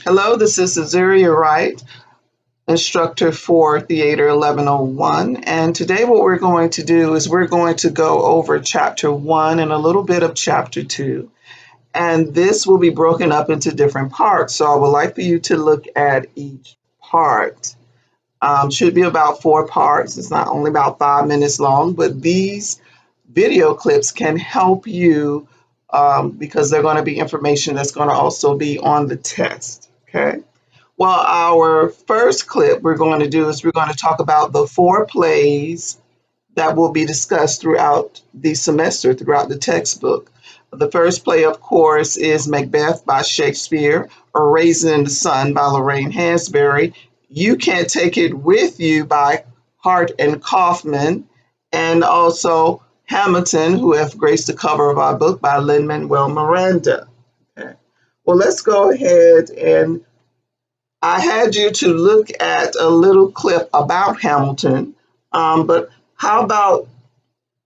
Hello, this is Azaria Wright, instructor for Theater 1101. And today, what we're going to do is we're going to go over chapter 1 and a little bit of chapter 2. And this will be broken up into different parts. So I would like for you to look at each part. Should be about 4 parts. It's not only about 5 minutes long, but these video clips can help you because they're going to be information that's going to also be on the test. Okay. Well, our first clip we're going to do is we're going to talk about the 4 plays that will be discussed throughout the semester, throughout the textbook. The first play, of course, is Macbeth by Shakespeare, or Raisin in the Sun by Lorraine Hansberry. You Can't Take It With You by Hart and Kaufman, and also Hamilton, who have graced the cover of our book, by Lin-Manuel Miranda. Okay. Well, let's go ahead, and I had you to look at a little clip about Hamilton, but how about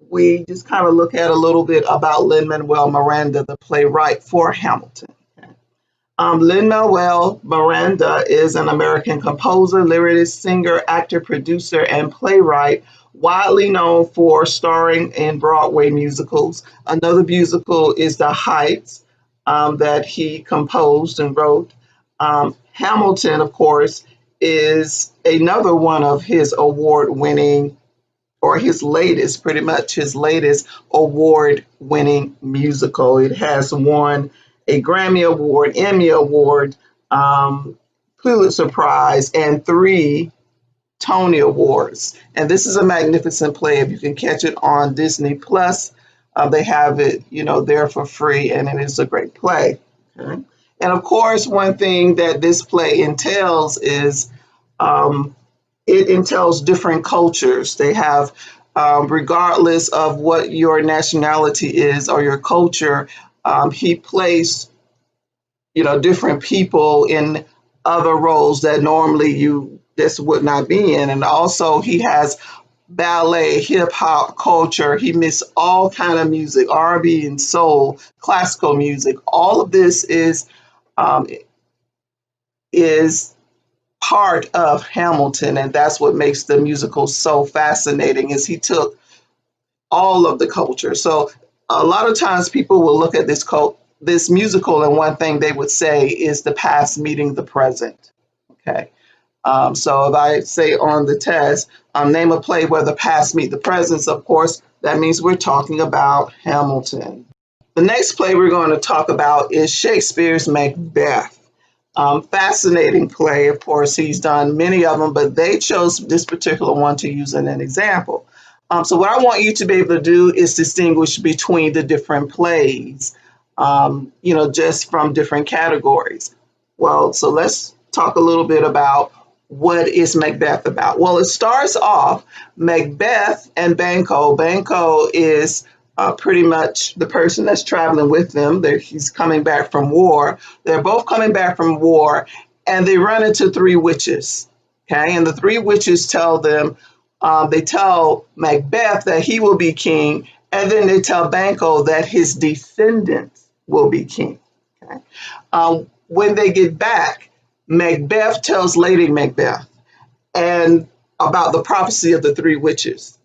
we just kind of look at a little bit about Lin-Manuel Miranda, the playwright for Hamilton. Okay. Lin-Manuel Miranda is an American composer, lyricist, singer, actor, producer, and playwright, widely known for starring in Broadway musicals. Another musical is The Heights, that he composed and wrote. Hamilton, of course, is another one of his award-winning, or his latest award-winning musical. It has won a Grammy Award, Emmy Award, Pulitzer Prize, and 3 Tony Awards. And this is a magnificent play. If you can catch it on Disney Plus, they have it, there for free, and it is a great play. Okay? And of course, one thing that this play entails is um, it entails different cultures. They have, regardless of what your nationality is or your culture, he plays, different people in other roles that normally you just would not be in. And also, he has ballet, hip hop culture. He mixed all kind of music, R&B and soul, classical music. All of this um, is part of Hamilton, and that's what makes the musical so fascinating. Is he took all of the culture. So a lot of times people will look at this musical, and one thing they would say is the past meeting the present. Okay. So if I say on the test, name a play where the past meet the present, of course, that means we're talking about Hamilton. The next play we're going to talk about is Shakespeare's Macbeth. Fascinating play. Of course, he's done many of them, but they chose this particular one to use in an example. So what I want you to be able to do is distinguish between the different plays, just from different categories. Well, so let's talk a little bit about what is Macbeth about. Well, it starts off Macbeth and Banquo. Banquo is pretty much the person that's traveling with them. He's coming back from war. They're both coming back from war, and they run into 3 witches. Okay, and the 3 witches tell them, they tell Macbeth that he will be king, and then they tell Banquo that his descendants will be king. Okay, when they get back, Macbeth tells Lady Macbeth and about the prophecy of the 3 witches.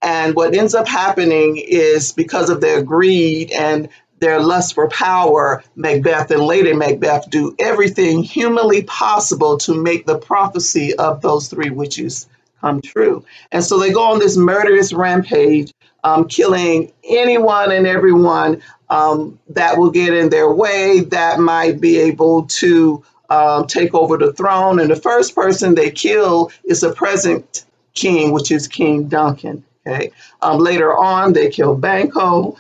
And what ends up happening is, because of their greed and their lust for power, Macbeth and Lady Macbeth do everything humanly possible to make the prophecy of those 3 witches come true. And so they go on this murderous rampage, killing anyone and everyone that will get in their way, that might be able to take over the throne. And the first person they kill is the present king, which is King Duncan. Okay. Later on, they kill Banquo.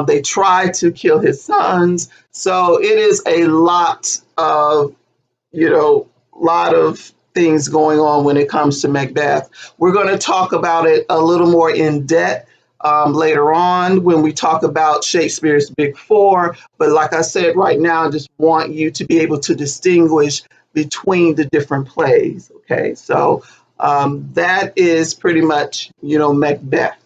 They try to kill his sons. So it is a lot of things going on when it comes to Macbeth. We're going to talk about it a little more in depth later on when we talk about Shakespeare's Big Four. But like I said, right now, I just want you to be able to distinguish between the different plays. Okay. So that is pretty much, Macbeth.